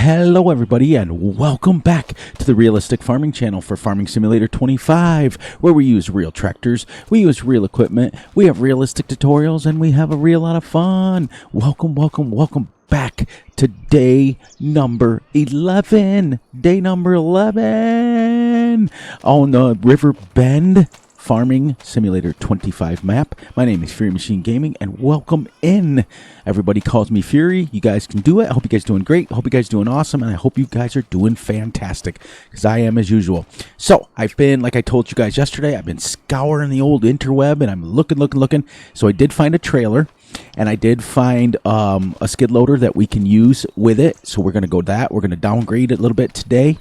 Hello everybody and welcome back to the Realistic Farming channel for Farming Simulator 25, where we use real tractors, we use real equipment, we have realistic tutorials, and we have a real lot of fun. Welcome back to day number 11 on the Riverbend Farming Simulator 25 map. My name is Fury Machine Gaming, and welcome in. Everybody calls me Fury. You guys can do it. I hope you guys are doing great. I hope you guys are doing awesome, and I hope you guys are doing fantastic, because I am as usual. So I've been, like I told you guys yesterday, I've been scouring the old interweb, and I'm looking. So I did find a trailer, and I did find a skid loader that we can use with it. So we're going to go that. We're going to downgrade it a little bit today.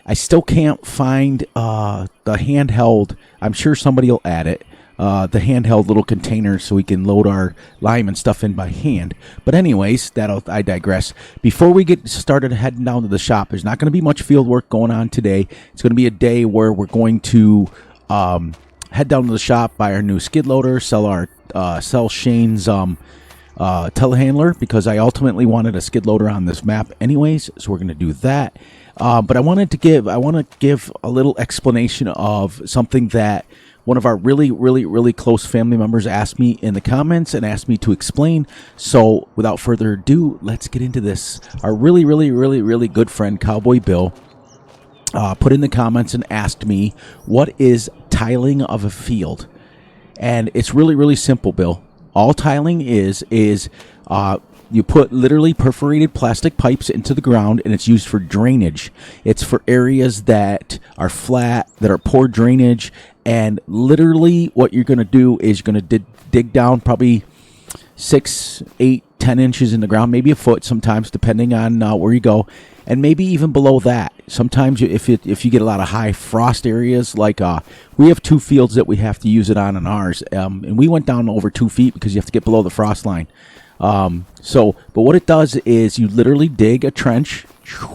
I still can't find the handheld. I'm sure somebody will add it. The handheld little container so we can load our lime and stuff in by hand. But anyways, I digress. Before we get started heading down to the shop, there's not going to be much field work going on today. It's going to be a day where we're going to head down to the shop, buy our new skid loader, sell Shane's telehandler, because I ultimately wanted a skid loader on this map anyways. So we're going to do that. But I want to give a little explanation of something that one of our really close family members asked me in the comments and asked me to explain. So without further ado, let's get into this. Our really good friend Cowboy Bill put in the comments and asked me, what is tiling of a field? And it's really simple, Bill. All tiling is you put literally perforated plastic pipes into the ground, and it's used for drainage. It's for areas that are flat, that are poor drainage, and literally what you're going to do is you're going to dig down probably 6, 8, 10 inches in the ground, maybe a foot sometimes, depending on where you go, and maybe even below that. Sometimes if you get a lot of high frost areas, like we have 2 fields that we have to use it on ours, and we went down over 2 feet because you have to get below the frost line. But what it does is you literally dig a trench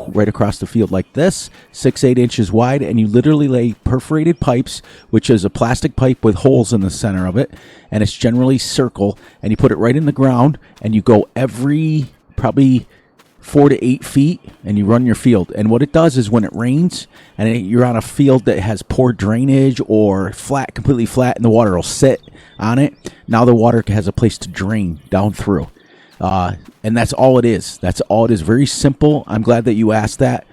right across the field like this, 6-8 inches wide, and you literally lay perforated pipes, which is a plastic pipe with holes in the center of it, and it's generally circle, and you put it right in the ground, and you go every probably 4 to 8 feet, and you run your field. And what it does is when it rains and you're on a field that has poor drainage or flat, completely flat, and the water will sit on it, now the water has a place to drain down through. And that's all it is. That's all it is. Very simple. I'm glad that you asked that.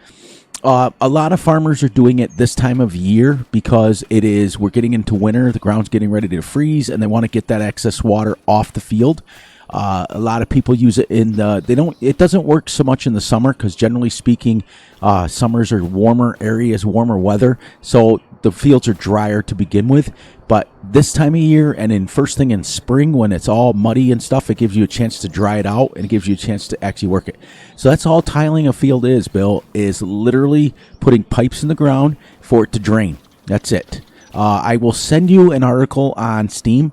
A lot of farmers are doing it this time of year because we're getting into winter. The ground's getting ready to freeze, and they want to get that excess water off the field. A lot of people use it it doesn't work so much in the summer, because generally speaking, summers are warmer areas, warmer weather, so the fields are drier to begin with. But this time of year, and first thing in spring, when it's all muddy and stuff, it gives you a chance to dry it out, and it gives you a chance to actually work it. So that's all tiling a field is, Bill, is literally putting pipes in the ground for it to drain. That's it. I will send you an article on Steam.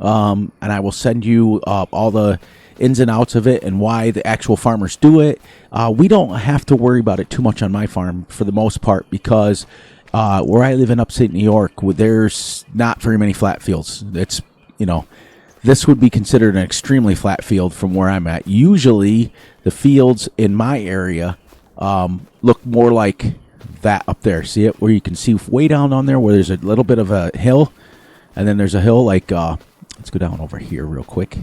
And I will send you all the ins and outs of it and why the actual farmers do it. We don't have to worry about it too much on my farm for the most part, because where I live in upstate New York, there's not very many flat fields. It's, this would be considered an extremely flat field from where I'm at. Usually the fields in my area look more like that up there. See it? Where you can see way down on there where there's a little bit of a hill, and then there's a hill like... let's go down over here real quick.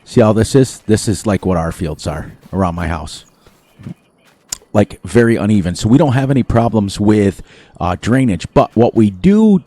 See how this is? This is like what our fields are around my house. Like very uneven. So we don't have any problems with drainage. But what we do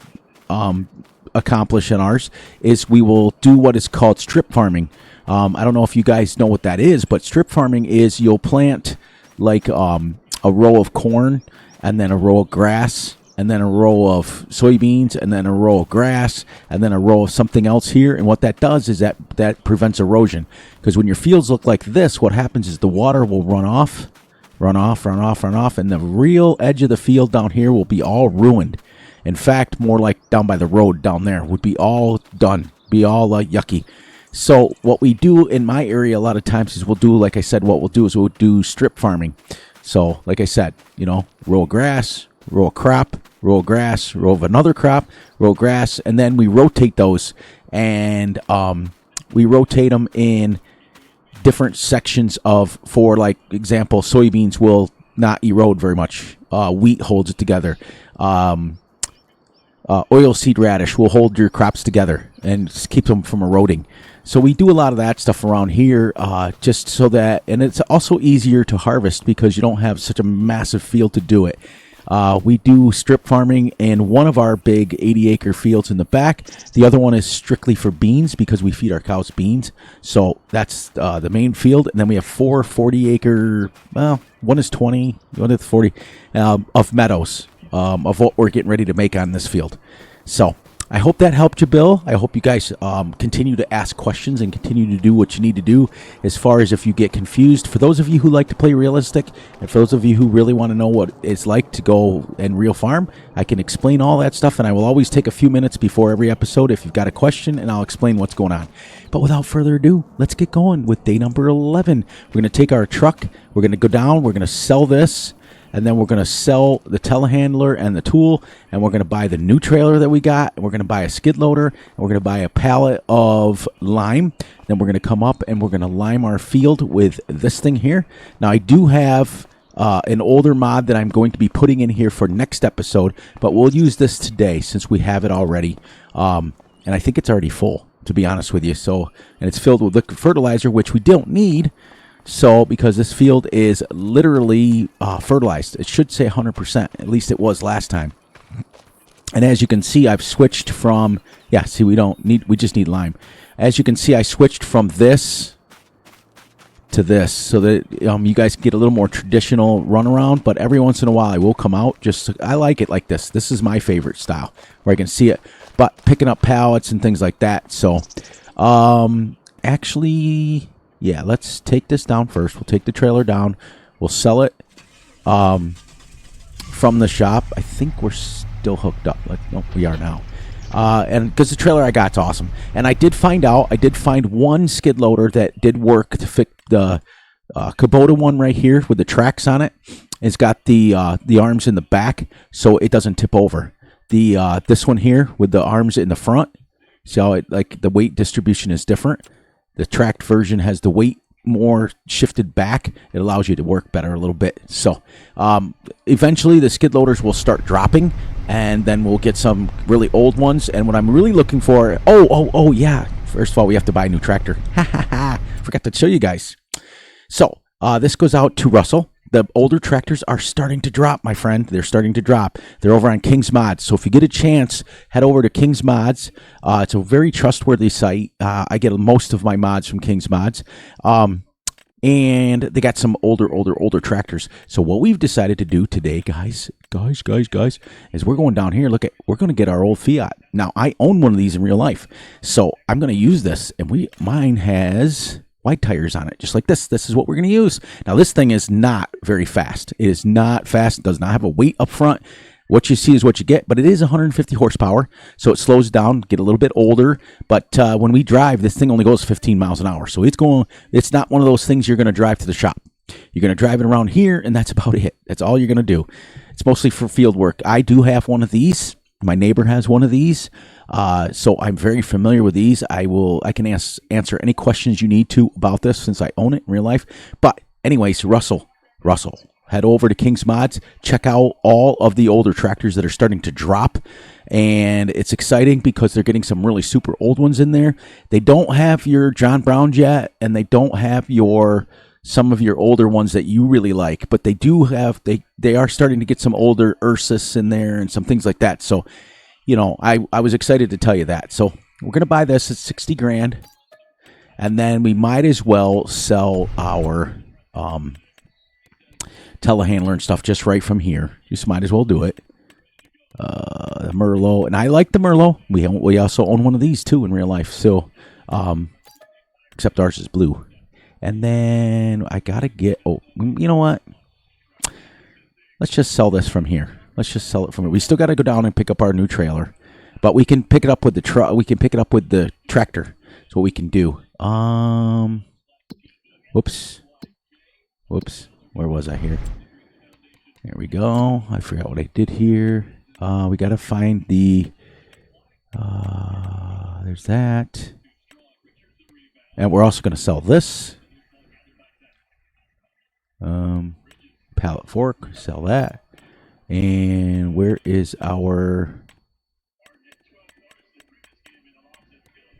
accomplish in ours is we will do what is called strip farming. I don't know if you guys know what that is, but strip farming is you'll plant like a row of corn, and then a row of grass, and then a row of soybeans, and then a row of grass, and then a row of something else here. And what that does is that prevents erosion. Because when your fields look like this, what happens is the water will run off, and the real edge of the field down here will be all ruined. In fact, more like down by the road down there would be all done, be all yucky. So what we do in my area a lot of times is we'll do strip farming. So like I said, row of grass, row of crop, row of grass, row of another crop, row of grass, and then we rotate those, and we rotate them in different sections of, for like example, soybeans will not erode very much. Wheat holds it together. Oilseed radish will hold your crops together and just keep them from eroding. So we do a lot of that stuff around here, just so that, and it's also easier to harvest because you don't have such a massive field to do it. We do strip farming in one of our big 80-acre fields in the back. The other one is strictly for beans because we feed our cows beans. So that's the main field. And then we have 4 40-acre, well, one is 20, one is 40, of meadows, of what we're getting ready to make on this field. So I hope that helped you, Bill. I hope you guys continue to ask questions and continue to do what you need to do as far as if you get confused. For those of you who like to play realistic, and for those of you who really want to know what it's like to go and real farm, I can explain all that stuff, and I will always take a few minutes before every episode if you've got a question, and I'll explain what's going on. But without further ado, let's get going with day number 11. We're going to take our truck, we're going to go down, we're going to sell this, and then we're going to sell the telehandler and the tool, and we're going to buy the new trailer that we got, and we're going to buy a skid loader, and we're going to buy a pallet of lime. Then we're going to come up and we're going to lime our field with this thing here. Now, I do have an older mod that I'm going to be putting in here for next episode, but we'll use this today since we have it already. And I think it's already full, to be honest with you. So, and it's filled with liquid fertilizer, which we don't need. So, because this field is literally fertilized, it should say 100%. At least it was last time. And as you can see, I've switched from, yeah, see, we just need lime. As you can see, I switched from this to this so that you guys get a little more traditional runaround. But every once in a while, I will come out. I like it like this. This is my favorite style, where I can see it, but picking up pallets and things like that. So, actually, yeah, let's take this down first. We'll take the trailer down. We'll sell it from the shop. I think we're still hooked up. Nope, we are now. And because the trailer I got's awesome. And I did find one skid loader that did work to fix the Kubota one right here with the tracks on it. It's got the arms in the back so it doesn't tip over. This one here with the arms in the front, so it, like, the weight distribution is different. The tracked version has the weight more shifted back. It allows you to work better a little bit. So eventually the skid loaders will start dropping, and then we'll get some really old ones. And what I'm really looking for, oh yeah, first of all, we have to buy a new tractor. Forgot to show you guys. So this goes out to Russell. The older tractors are starting to drop, my friend. They're starting to drop. They're over on King's Mods. So if you get a chance, head over to King's Mods. It's a very trustworthy site. I get most of my mods from King's Mods. And they got some older tractors. So what we've decided to do today, guys, is we're going down here. We're going to get our old Fiat. Now, I own one of these in real life. So I'm going to use this. And mine has white tires on it, just like this. This is what we're going to use. Now, this thing is not very fast. It is not fast. It does not have a weight up front. What you see is what you get, but it is 150 horsepower, so it slows down, get a little bit older. But when we drive, this thing only goes 15 miles an hour, so it's not one of those things you're going to drive to the shop. You're going to drive it around here, and that's about it. That's all you're going to do. It's mostly for field work. I do have one of these. My neighbor has one of these. So I'm very familiar with these. I can answer any questions you need to about this since I own it in real life. But anyways, Russell, head over to King's Mods. Check out all of the older tractors that are starting to drop. And it's exciting because they're getting some really super old ones in there. They don't have your John Browns yet, and they don't have some of your older ones that you really like. But they do have, they are starting to get some older Ursus in there and some things like that. So, I was excited to tell you that. So we're going to buy this at 60 grand. And then we might as well sell our telehandler and stuff just right from here. Just might as well do it. The Merlot. And I like the Merlot. We also own one of these too in real life. So, except ours is blue. And then I got to get, you know what? Let's just sell this from here. Let's just sell it from here. We still got to go down and pick up our new trailer, but we can pick it up with the truck. We can pick it up with the tractor. That's what we can do. Whoops. Where was I here? There we go. I forgot what I did here. We got to find the, there's that. And we're also going to sell this. Pallet fork, sell that. And where is our...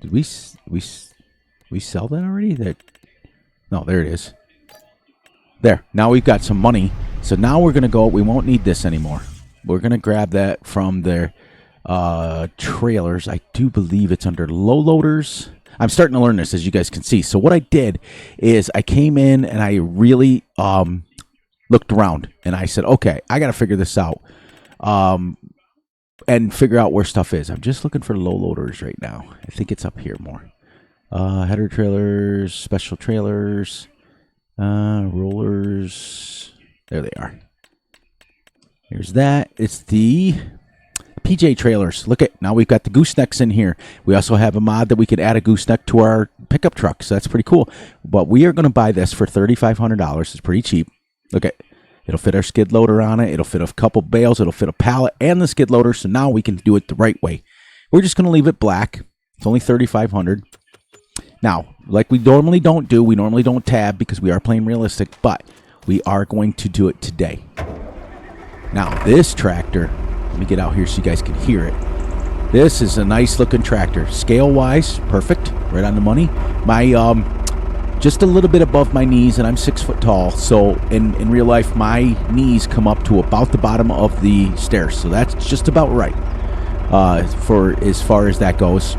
Did we sell that already? No, there it is. There. Now we've got some money. So now we're going to go. We won't need this anymore. We're going to grab that from their trailers. I do believe it's under low loaders. I'm starting to learn this, as you guys can see. So what I did is I came in and I really looked around. And I said, okay, I got to figure this out. And figure out where stuff is. I'm just looking for low loaders right now. I think it's up here more. Header trailers, special trailers, rollers. There they are. Here's that. It's the PJ trailers. Look at, now we've got the goosenecks in here. We also have a mod that we could add a gooseneck to our pickup truck. So that's pretty cool. But we are going to buy this for $3,500. It's pretty cheap. Look at, it'll fit our skid loader on it. It'll fit a couple bales. It'll fit a pallet and the skid loader. So now we can do it the right way. We're just going to leave it black. It's only $3,500. Now, like we normally don't do, we normally don't tab because we are playing realistic, but we are going to do it today. Now, this tractor, let me get out here so you guys can hear it. This is a nice looking tractor. Scale-wise, perfect. Right on the money. My, just a little bit above my knees, and I'm 6 foot tall. So in real life, my knees come up to about the bottom of the stairs. So that's just about right for as far as that goes.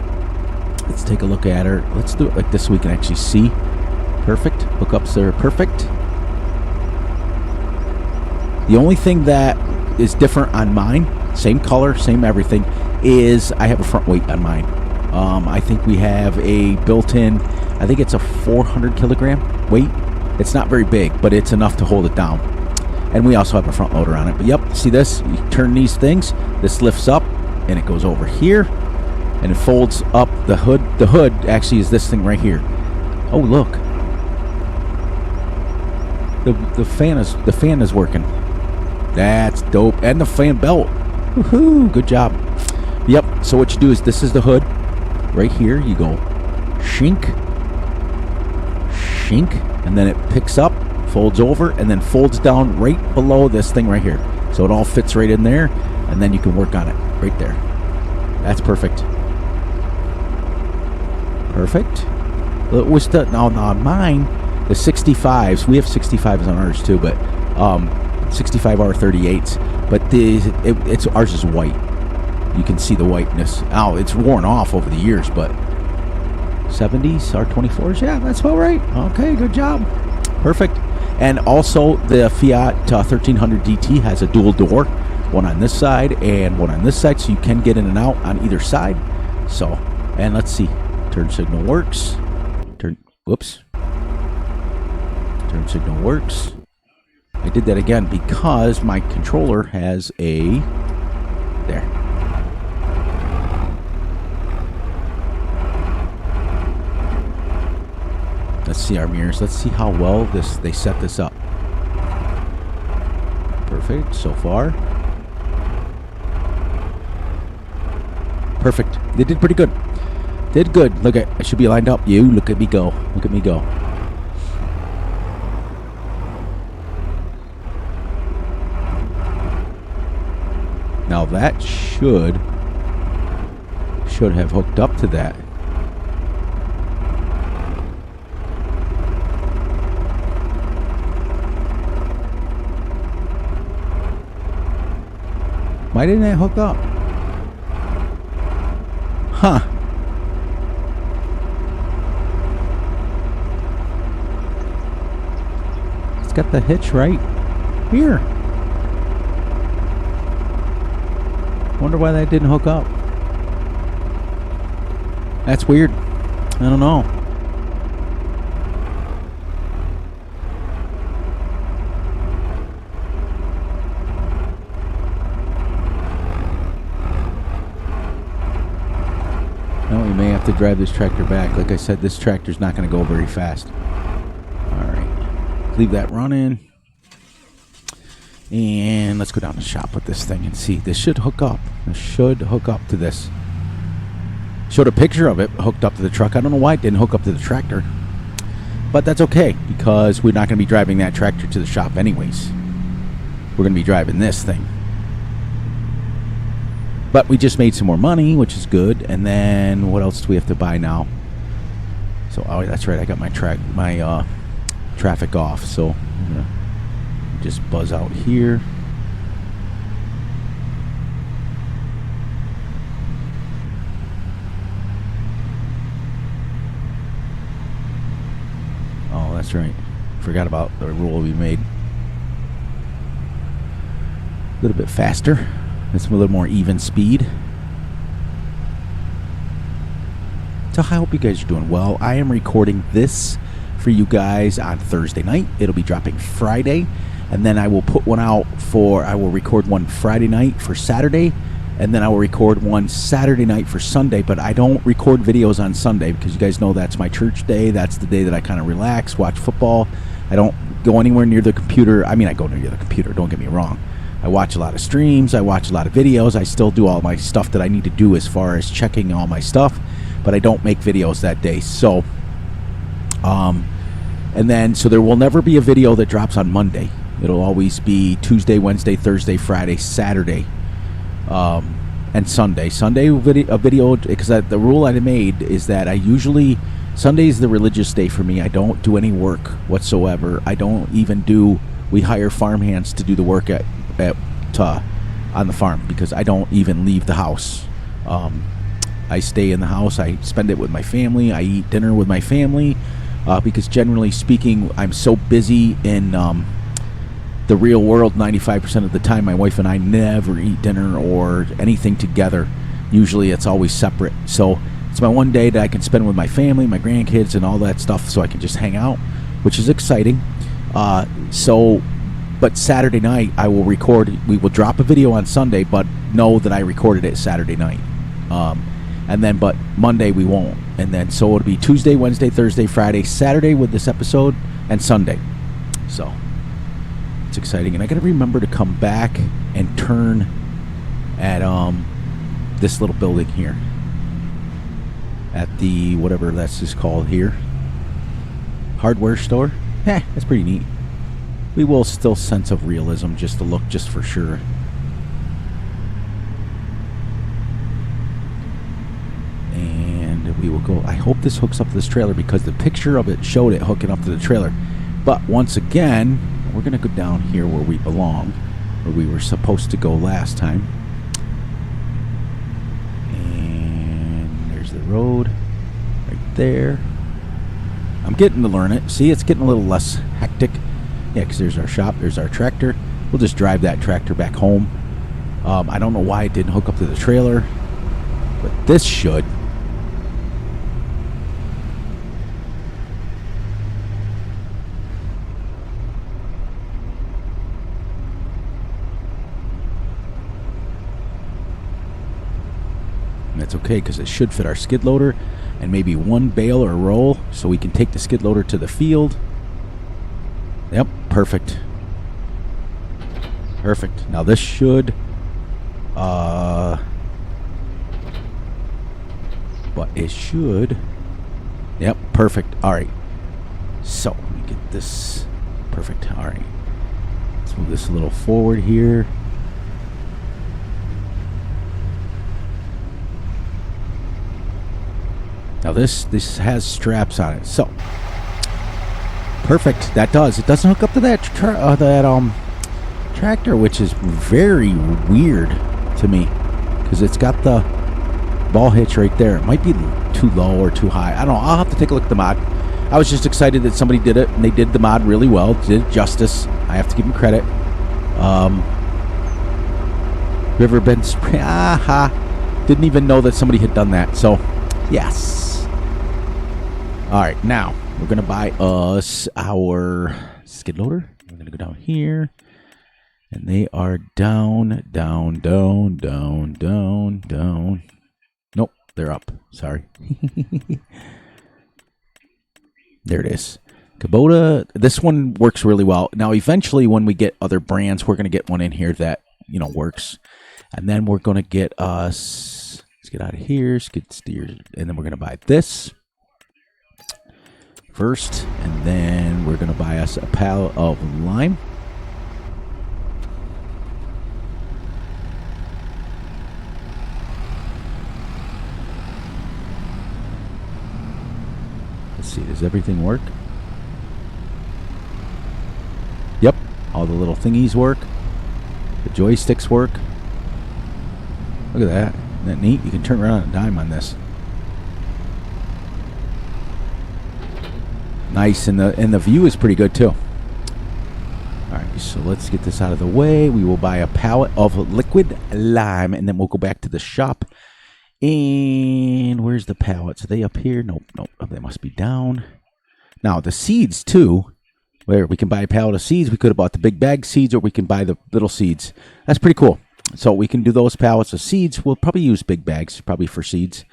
Let's take a look at her. Let's do it like this so we can actually see. Perfect. Hookups are perfect. The only thing that is different on mine, same color, same everything, is I have a front weight on mine. I think we have a built-in, I think it's a 400 kilogram weight. It's not very big, but it's enough to hold it down. And we also have a front loader on it. But yep, see this? You turn these things, this lifts up, and it goes over here, and it folds up the hood. The hood actually is this thing right here. Oh, look. The fan is working. That's dope. And the fan belt. Woohoo! Good job. Yep. So what you do is this is the hood. Right here you go shink, shink, and then it picks up, folds over, and then folds down right below this thing right here. So it all fits right in there, and then you can work on it right there. That's perfect. Perfect. It was the, now on mine, the 65s. We have 65s on ours too, but 65 R38s. But it's ours is white. You can see the whiteness. Oh, it's worn off over the years, but 70s R24s. Yeah, that's about right. Okay, good job. Perfect. And also the Fiat 1300 DT has a dual door, one on this side and one on this side, so you can get in and out on either side. So, and let's see. Turn signal works. Whoops. Turn signal works. I did that again because my controller has a... There. Let's see our mirrors. Let's see how well they set this up. Perfect so far. Perfect. They did pretty good. Did good. Look at, I should be lined up. You look at me go. Look at me go. Now that should have hooked up to that. Why didn't it hook up? Huh. It's got the hitch right here. Wonder why that didn't hook up. That's weird. I don't know. No, we may have to drive this tractor back. Like I said, this tractor's not going to go very fast. Alright. Leave that running. And let's go down to the shop with this thing and see. This should hook up. This should hook up to this. Showed a picture of it hooked up to the truck. I don't know why it didn't hook up to the tractor. But that's okay, because we're not going to be driving that tractor to the shop anyways. We're going to be driving this thing. But we just made some more money, which is good. And then what else do we have to buy now? So, oh, that's right. I got my traffic off. So I'm going to just buzz out here. Oh, that's right. Forgot about the rule we made. A little bit faster. It's a little more even speed. So I hope you guys are doing well. I am recording this for you guys on Thursday night. It'll be dropping Friday. And then I will put one out I will record one Friday night for Saturday. And then I will record one Saturday night for Sunday. But I don't record videos on Sunday because you guys know that's my church day. That's the day that I kind of relax, watch football. I don't go anywhere near the computer. I mean, I go near the computer, don't get me wrong. I watch a lot of streams. I watch a lot of videos. I still do all my stuff that I need to do as far as checking all my stuff. But I don't make videos that day. So, so there will never be a video that drops on Monday. It'll always be Tuesday, Wednesday, Thursday, Friday, Saturday, and Sunday. Sunday a video, because the rule I made is that Sunday is the religious day for me. I don't do any work whatsoever. I don't even we hire farmhands to do the work on the farm, because I don't even leave the house. I stay in the house. I spend it with my family. I eat dinner with my family, because generally speaking, I'm so busy in the real world 95% of the time. My wife and I never eat dinner or anything together. Usually it's always separate. So it's my one day that I can spend with my family, my grandkids, and all that stuff, so I can just hang out, which is exciting. But Saturday night I will record. We will drop a video on Sunday, but know that I recorded it Saturday night. But Monday we won't. And then so it'll be Tuesday, Wednesday, Thursday, Friday, Saturday with this episode, and Sunday. So it's exciting. And I got to remember to come back and turn at this little building here. At the whatever that's just called here. Hardware store. That's pretty neat. We will still sense of realism, just to look, just for sure. And we will go. I hope this hooks up to this trailer, because the picture of it showed it hooking up to the trailer. But once again, we're going to go down here where we belong, where we were supposed to go last time. And there's the road right there. I'm getting to learn it. See, it's getting a little less hectic. Yeah, because there's our shop, there's our tractor. We'll just drive that tractor back home. I don't know why it didn't hook up to the trailer, but this should. And that's okay, because it should fit our skid loader and maybe one bale or roll, so we can take the skid loader to the field. Yep, perfect. Perfect. Now this should but it should. Yep, perfect. Alright. So let me get this perfect. Alright. Let's move this a little forward here. Now this has straps on it. So perfect. That does. It doesn't hook up to that tractor, which is very weird to me, because it's got the ball hitch right there. It might be too low or too high. I don't know. I'll have to take a look at the mod. I was just excited that somebody did it, and they did the mod really well. Did it justice. I have to give them credit. Riverbend spray. Aha. Didn't even know that somebody had done that. So, yes. All right, now we're going to buy us our skid loader. We're going to go down here. And they are down, down, down, down, down, down. Nope, they're up. Sorry. There it is. Kubota, this one works really well. Now, eventually, when we get other brands, we're going to get one in here that, works. And then we're going to get us, let's get out of here, skid steers. And then we're going to buy this. first, and then we're going to buy us a pallet of lime. Let's see, does everything work? Yep, all the little thingies work. The joysticks work. Look at that. Isn't that neat? You can turn around on a dime on this. Nice, and the view is pretty good too. Alright, so let's get this out of the way. We will buy a pallet of liquid lime, and then we'll go back to the shop. And where's the pallets? Are they up here? Nope, nope. Oh, they must be down. Now, the seeds too. Where we can buy a pallet of seeds. We could have bought the big bag seeds, or we can buy the little seeds. That's pretty cool. So we can do those pallets of seeds. We'll probably use big bags, probably for seeds.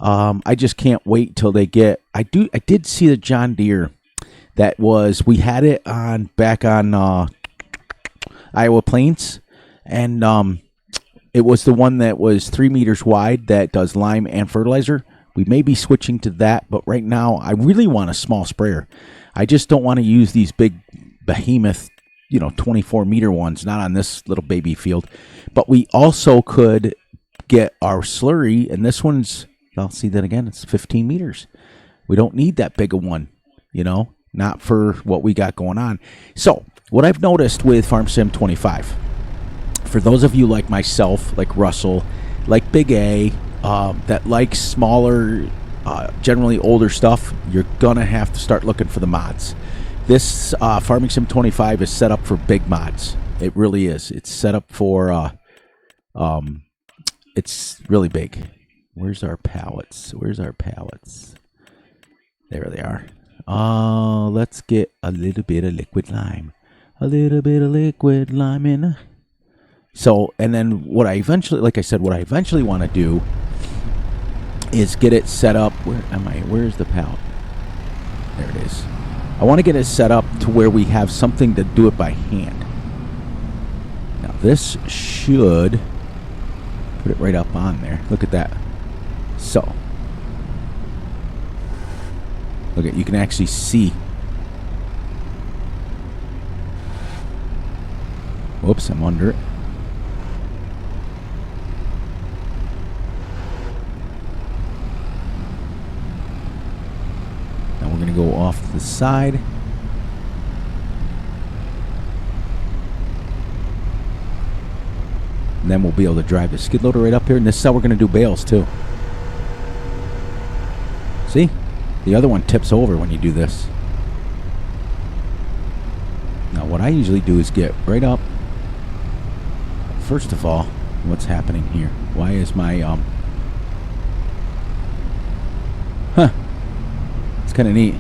I just can't wait till they get. I did see the John Deere. That was, we had it on back on Iowa Plains, and it was the one that was 3 meters wide that does lime and fertilizer. We may be switching to that, but right now I really want a small sprayer. I just don't want to use these big behemoth, 24-meter ones, not on this little baby field. But we also could get our slurry, and this one's, I'll see that again, it's 15 meters. We don't need that big a one, not for what we got going on. So what I've noticed with Fs25, for those of you like myself, like Russell, like Big A, that like smaller, generally older stuff, you're gonna have to start looking for the mods. This Farming Sim 25 is set up for big mods. It really is. It's set up for it's really big. Where's our pallets? There they are. Let's get a little bit of liquid lime. In. So, and then what I eventually want to do is get it set up. Where am I? Where's the pallet? There it is. I want to get it set up to where we have something to do it by hand. Now this should put it right up on there. Look at that. So, look at, you can actually see. Whoops, I'm under it. Now we're going to go off to the side. And then we'll be able to drive the skid loader right up here. And this is how we're going to do bales too. See? The other one tips over when you do this. Now what I usually do is get right up. First of all, what's happening here? Why is my it's kind of neat.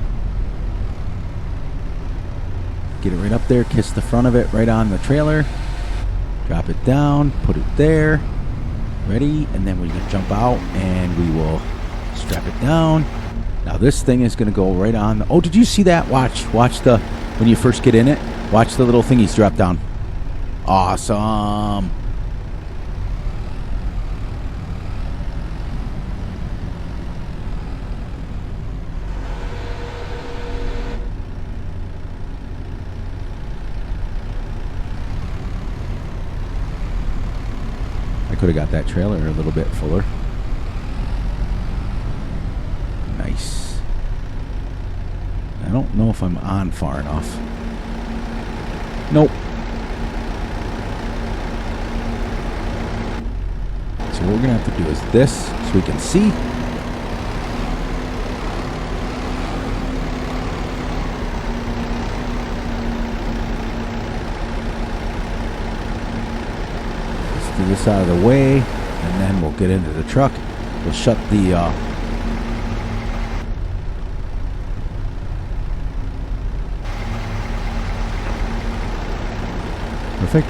Get it right up there, kiss the front of it right on the trailer. Drop it down, put it there. Ready, and then we're going to jump out and we will strap it down. Now this thing is going to go right on. Oh, did you see that? Watch the, when you first get in it, watch the little thingies drop down. Awesome. I could have got that trailer a little bit fuller. Nice. I don't know if I'm on far enough. Nope. So what we're going to have to do is this, so we can see. Let's do this out of the way, and then we'll get into the truck. We'll shut the perfect.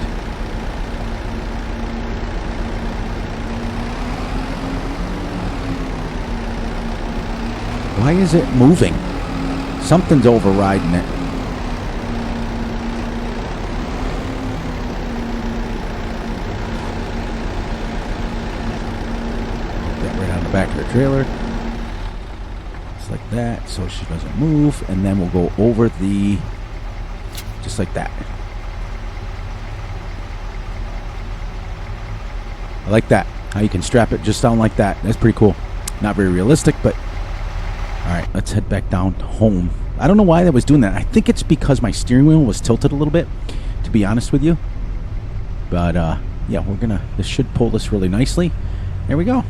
Why is it moving? Something's overriding it. Put that right on the back of the trailer. Just like that so she doesn't move, and then we'll go over the, just like that. I like that, how you can strap it just down like that. That's pretty cool. Not very realistic, but all right, let's head back down home. I don't know why that was doing that. I think it's because my steering wheel was tilted a little bit, to be honest with you. But yeah, this should pull this really nicely. There we go.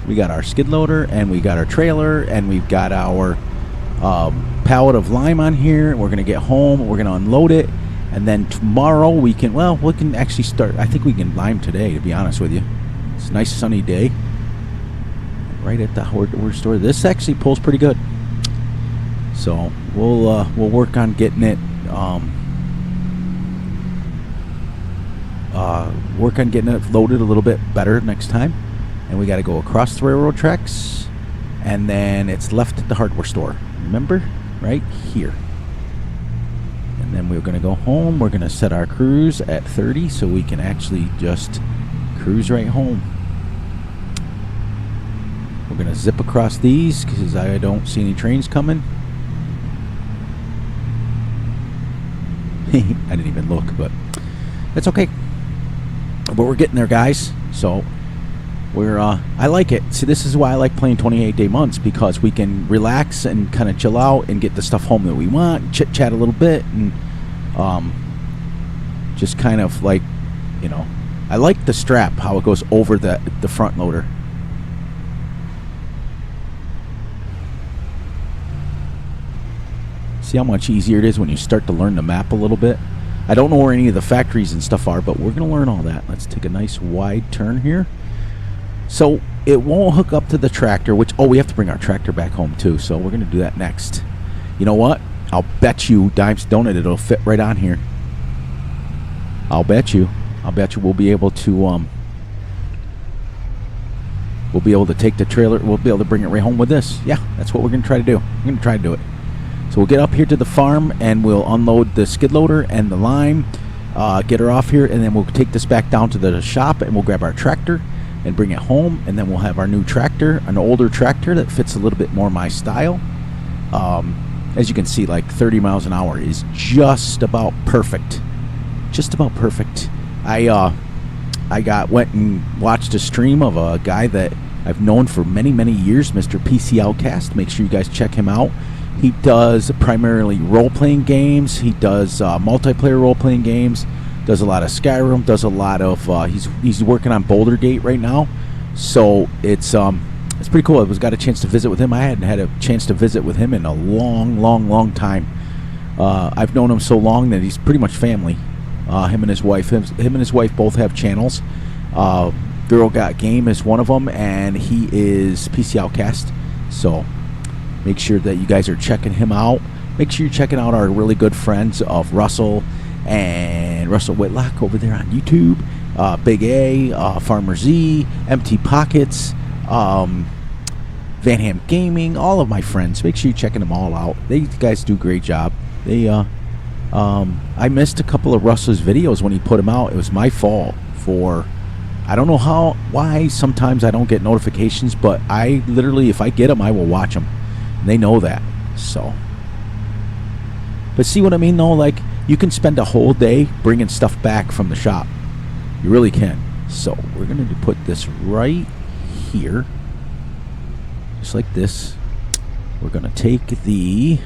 We got our skid loader, and we got our trailer, and we've got our pallet of lime on here. We're gonna get home, we're gonna unload it, and then tomorrow we can actually start. I think we can lime today, to be honest with you. It's a nice sunny day right at the hardware store. This actually pulls pretty good, so we'll work on getting it loaded a little bit better next time. And we got to go across the railroad tracks, and then it's left at the hardware store. Remember? Right here. And then we're going to go home. We're going to set our cruise at 30 so we can actually just cruise right home. We're going to zip across these because I don't see any trains coming. I didn't even look, but that's okay. But we're getting there, guys. So I like it. See, this is why I like playing 28-day months, because we can relax and kind of chill out and get the stuff home that we want, chit chat a little bit, and just kind of like, you know, I like the strap, how it goes over the front loader. See how much easier it is when you start to learn the map a little bit. I don't know where any of the factories and stuff are, but we're going to learn all that. Let's take a nice wide turn here. So it won't hook up to the tractor, we have to bring our tractor back home too, so we're going to do that next. You know what? I'll bet you, Dimes Donut, it'll fit right on here. I'll bet you we'll be able to take the trailer, we'll be able to bring it right home with this. Yeah, that's what we're going to try to do. We're going to try to do it. So we'll get up here to the farm, and we'll unload the skid loader and the lime, get her off here, and then we'll take this back down to the shop, and we'll grab our tractor and bring it home, and then we'll have our new tractor, an older tractor that fits a little bit more my style. As you can see, like 30 miles an hour is just about perfect. Just about perfect. I went and watched a stream of a guy that I've known for many, many years, Mr. PC Outcast. Make sure you guys check him out. He does primarily role-playing games. He does multiplayer role-playing games. Does a lot of Skyrim. Does a lot of. He's working on Boulder Gate right now. So it's pretty cool. I got a chance to visit with him. I hadn't had a chance to visit with him in a long, long, long time. I've known him so long that he's pretty much family. Him and his wife. Him and his wife both have channels. Girl Got Game is one of them, and he is PC Outcast. So make sure that you guys are checking him out. Make sure you're checking out our really good friends of Russell and Russell Whitlock over there on YouTube. Big A, Farmer Z, Empty Pockets, Van Ham Gaming, all of my friends. Make sure you're checking them all out. They guys do a great job. I missed a couple of Russell's videos when he put them out. It was my fault for, I don't know why sometimes I don't get notifications, but I literally, if I get them, I will watch them. And they know that. So, but see what I mean though? Like, you can spend a whole day bringing stuff back from the shop. You really can. So we're going to put this right here. Just like this. We're going to take the,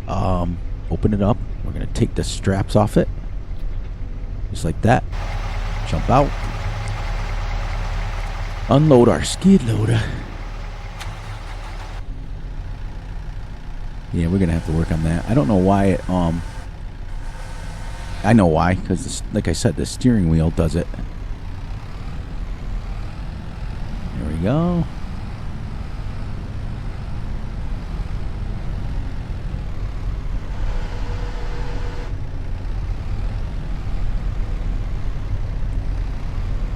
open it up. We're going to take the straps off it. Just like that. Jump out. Unload our skid loader. Yeah, we're going to have to work on that. I don't know why it, I know why, because like I said, the steering wheel does it. There we go.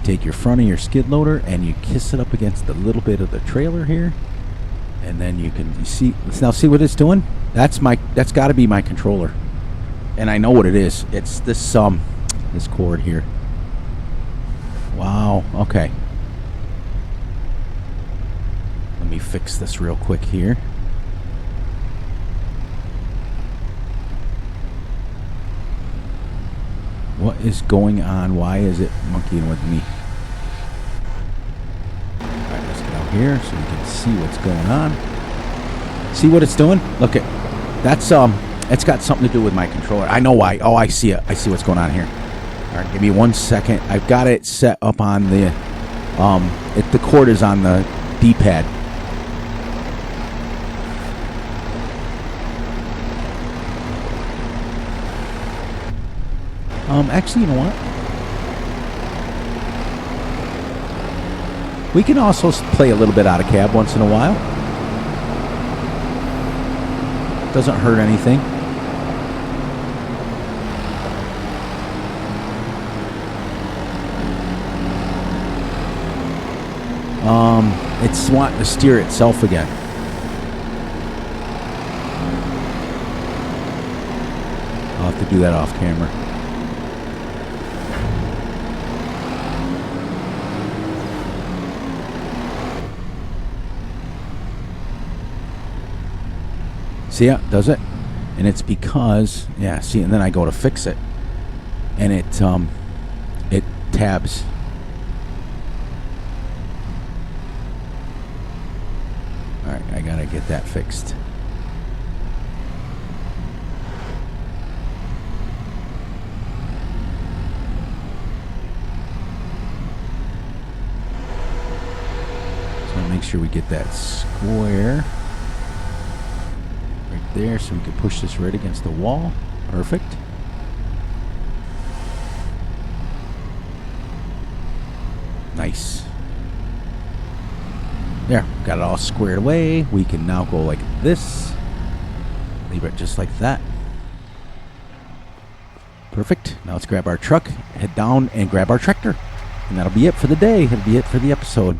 Take your front of your skid loader and you kiss it up against the little bit of the trailer here, and then you can see. Now see what it's doing? That's got to be my controller. And I know what it is. It's this this cord here. Wow. Okay. Let me fix this real quick here. What is going on? Why is it monkeying with me? Alright, let's get out here so we can see what's going on. See what it's doing? Look at that's it's got something to do with my controller. I know why. Oh, I see it. I see what's going on here. Alright, give me 1 second. I've got it set up on the the cord is on the D-pad. Actually, you know what? We can also play a little bit out of cab once in a while. Doesn't hurt anything. It's wanting to steer itself again. I'll have to do that off camera. See, yeah, does it? And it's because, yeah, see, and then I go to fix it, and it tabs. All right, I gotta get that fixed. So make sure we get that square right there, so we can push this right against the wall. Perfect. Nice. There, got it all squared away. We can now go like this. Leave it just like that. Perfect. Now let's grab our truck, head down, and grab our tractor. And that'll be it for the day. That'll be it for the episode.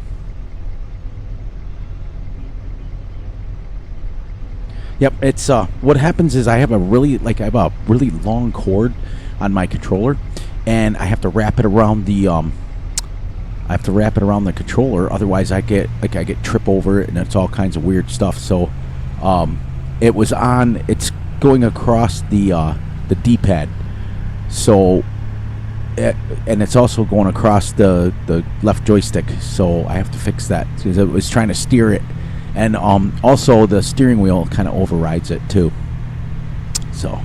Yep, it's what happens is I have a really long cord on my controller, and I have to wrap it around the controller, otherwise I get trip over it, and it's all kinds of weird stuff. So it's going across the D-pad, so and it's also going across the left joystick, so I have to fix that because it was trying to steer it, and also the steering wheel kind of overrides it too. So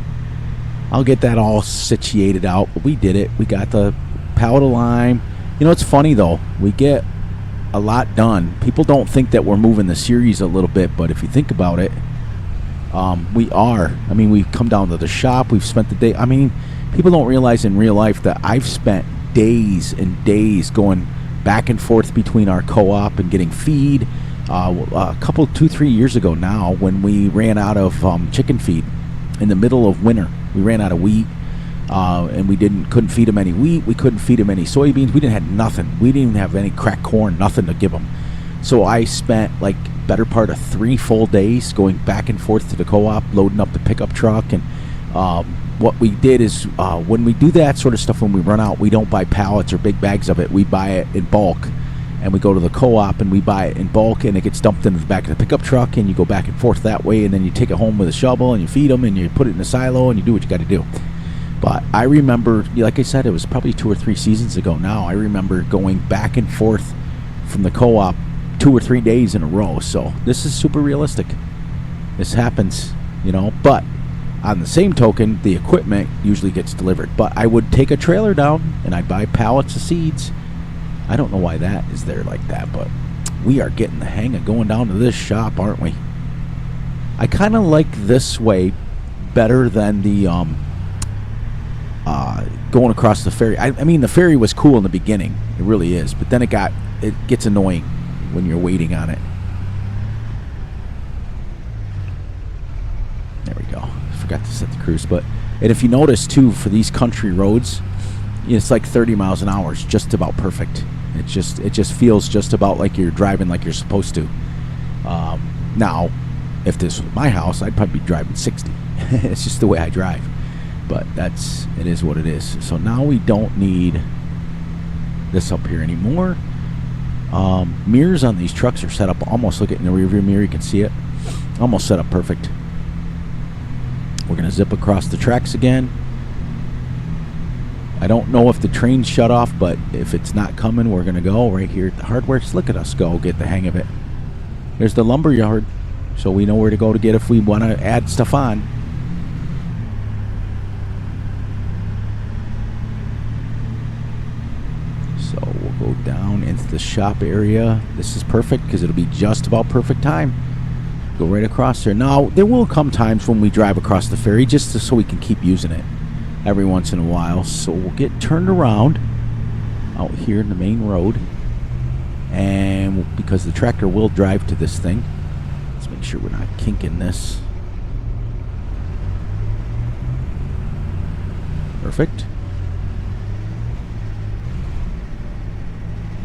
I'll get that all situated out, but we did it. We got the pallet of lime. You know, it's funny though, we get a lot done. People don't think that we're moving the series a little bit, but if you think about it, we are. I mean, we've come down to the shop, we've spent the day. I mean, people don't realize in real life that I've spent days and days going back and forth between our co-op and getting feed. A couple, 2-3 years ago now, when we ran out of chicken feed in the middle of winter, we ran out of wheat. And we couldn't feed them any wheat. We couldn't feed them any soybeans. We didn't have nothing. We didn't even have any cracked corn, nothing to give them. So I spent like better part of 3 full days going back and forth to the co-op, loading up the pickup truck. And what we did is when we do that sort of stuff, when we run out, we don't buy pallets or big bags of it. We buy it in bulk. And we go to the co-op and we buy it in bulk, and it gets dumped in the back of the pickup truck, and you go back and forth that way, and then you take it home with a shovel and you feed them and you put it in a silo and you do what you got to do. But I remember, like I said, it was probably 2 or 3 seasons ago now. I remember going back and forth from the co-op 2 or 3 days in a row. So this is super realistic. This happens, you know. But on the same token, the equipment usually gets delivered. But I would take a trailer down and I'd buy pallets of seeds. I don't know why that is there like that, but we are getting the hang of going down to this shop, aren't we? I kind of like this way better than the going across the ferry. I mean, the ferry was cool in the beginning. It really is. But then it gets annoying when you're waiting on it. There we go. Forgot to set the cruise. And if you notice, too, for these country roads, it's like 30 miles an hour. It's just about perfect. It just feels just about like you're driving like you're supposed to. Now, if this was my house, I'd probably be driving 60. It's just the way I drive. But it is what it is. So now we don't need this up here anymore. Mirrors on these trucks are set up almost, look at in the rear view mirror, you can see it. Almost set up perfect. We're going to zip across the tracks again. I don't know if the train's shut off, but if it's not coming, we're going to go right here at the hardware. Look at us go, get the hang of it. There's the lumber yard, so we know where to go to get if we want to add stuff on. So we'll go down into the shop area. This is perfect because it'll be just about perfect time. Go right across there. Now, there will come times when we drive across the ferry just so we can keep using it every once in a while. So we'll get turned around out here in the main road. And because the tractor will drive to this thing, let's make sure we're not kinking this. Perfect.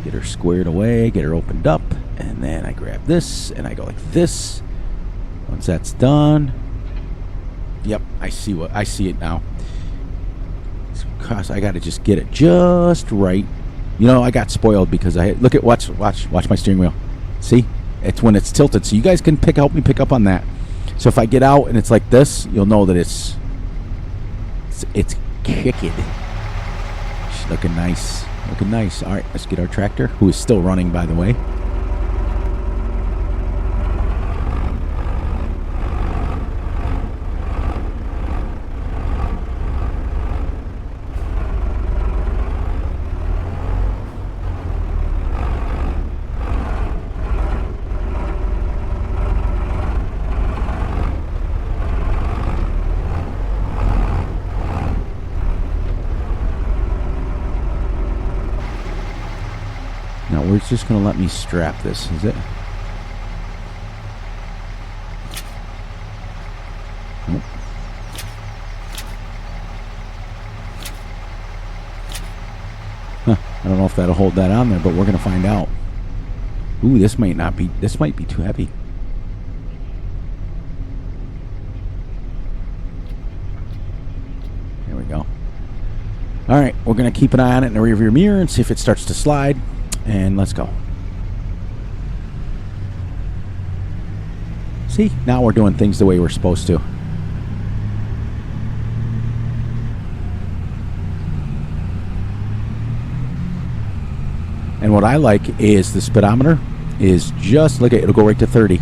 Get her squared away, get her opened up, and then I grab this and I go like this. Once that's done, yep, I see it now. Because I got to just get it just right. You know, I got spoiled because watch my steering wheel. See, it's when it's tilted, so you guys can help me pick up on that. So if I get out and it's like this, you'll know that it's kicking. She's looking nice, looking nice. All right, let's get our tractor, who is still running, by the way. Now, where's just going to let me strap this? Is it? Nope. Huh. I don't know if that'll hold that on there, but we're going to find out. Ooh, this might be too heavy. There we go. All right, we're going to keep an eye on it in the rearview mirror and see if it starts to slide. And let's go. See, now we're doing things the way we're supposed to. And what I like is the speedometer is just, look at it, it'll go right to 30.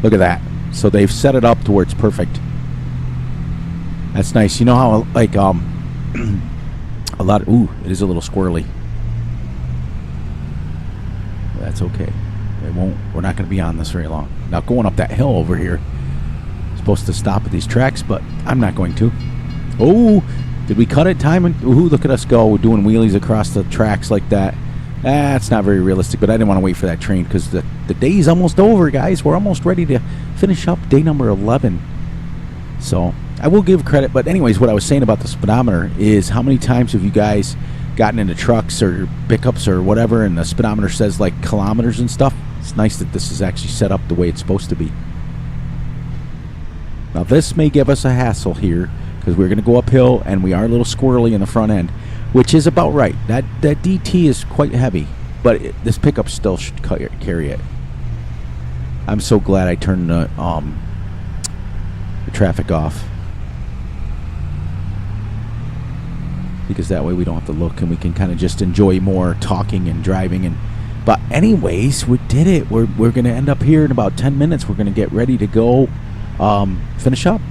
Look at that. So they've set it up to where it's perfect. That's nice. You know how, like, a lot of, ooh, it is a little squirrely. That's okay. We're not going to be on this very long. Now, going up that hill over here, supposed to stop at these tracks, but I'm not going to. Oh, did we cut it? Timing? Ooh, look at us go. We're doing wheelies across the tracks like that. That's not very realistic, but I didn't want to wait for that train because the day's almost over, guys. We're almost ready to finish up day number 11. So I will give credit, but anyways, what I was saying about the speedometer is how many times have you guys gotten into trucks or pickups or whatever and the speedometer says like kilometers and stuff? It's nice that this is actually set up the way it's supposed to be. Now this may give us a hassle here because we're going to go uphill and we are a little squirrely in the front end, which is about right. That DT is quite heavy, but this pickup still should carry it. I'm so glad I turned the traffic off, because that way we don't have to look and we can kind of just enjoy more talking and driving. But anyways, we did it. We're going to end up here in about 10 minutes. We're going to get ready to go finish up.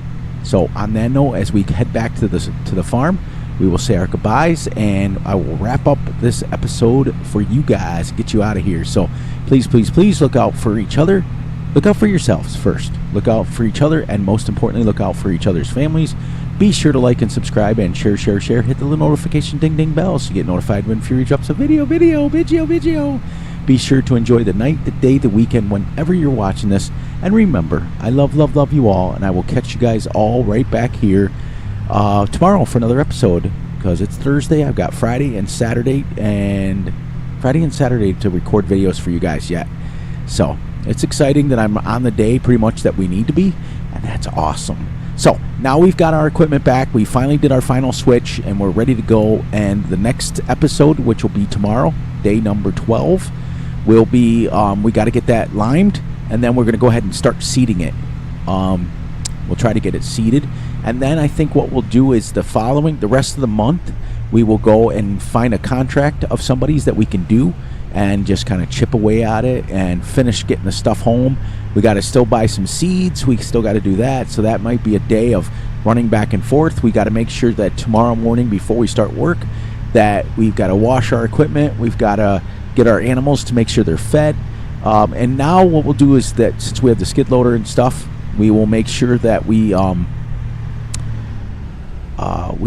So on that note, as we head back to the farm, we will say our goodbyes, and I will wrap up this episode for you guys and get you out of here. So please, please, please look out for each other. Look out for yourselves first. Look out for each other, and most importantly, look out for each other's families. Be sure to like and subscribe and share. Hit the little notification ding bell so you get notified when Fury drops a video. Be sure to enjoy the night, the day, the weekend, whenever you're watching this. And remember, I love you all, and I will catch you guys all right back here tomorrow for another episode, because it's Thursday. I've got Friday and Saturday to record videos for you guys yet. So it's exciting that I'm on the day pretty much that we need to be, and that's awesome. So now we've got our equipment back. We finally did our final switch, and we're ready to go. And the next episode, which will be tomorrow, day number 12, will be we got to get that limed, and then we're going to go ahead and start seeding it. We'll try to get it seeded, and then I think what we'll do is the rest of the month we will go and find a contract of somebody's that we can do and just kind of chip away at it and finish getting the stuff home. We got to still buy some seeds. We still got to do that. So that might be a day of running back and forth. We got to make sure that tomorrow morning before we start work that we've got to wash our equipment. We've got to get our animals to make sure they're fed. And now what we'll do is that since we have the skid loader and stuff, we will make sure that we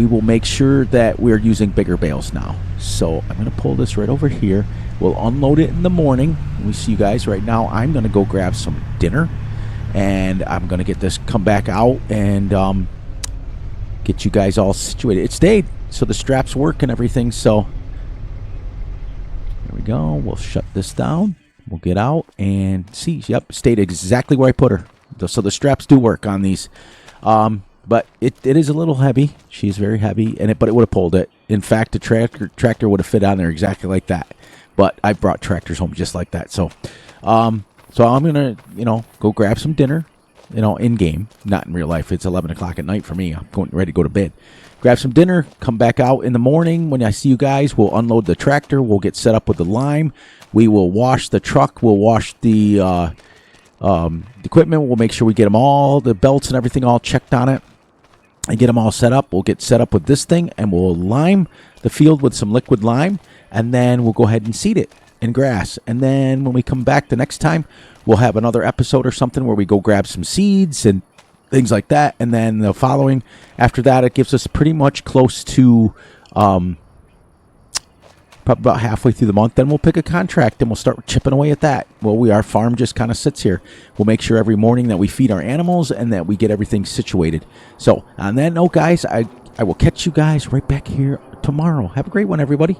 will make sure that we're using bigger bales now. So I'm going to pull this right over here. We'll unload it in the morning. We see you guys right now. I'm going to go grab some dinner, and I'm going to get this, come back out, and get you guys all situated. It stayed, so the straps work and everything. So there we go. We'll shut this down. We'll get out and see. Yep, stayed exactly where I put her. So the straps do work on these. But it is a little heavy. She's very heavy, but it would have pulled it. In fact, the tractor would have fit on there exactly like that. But I brought tractors home just like that. So I'm gonna, go grab some dinner, in game, not in real life. It's 11 o'clock at night for me. I'm ready to go to bed. Grab some dinner, come back out in the morning. When I see you guys, we'll unload the tractor. We'll get set up with the lime. We will wash the truck. We'll wash the equipment. We'll make sure we get them all, the belts and everything all checked on it. And get them all set up. We'll get set up with this thing, and we'll lime the field with some liquid lime, and then we'll go ahead and seed it in grass. And then when we come back the next time, we'll have another episode or something where we go grab some seeds and things like that. And then the following, after that, it gives us pretty much close to probably about halfway through the month. Then we'll pick a contract and we'll start chipping away at that. Well, our farm just kind of sits here. We'll make sure every morning that we feed our animals and that we get everything situated. So on that note, guys, I will catch you guys right back here tomorrow. Have a great one, everybody.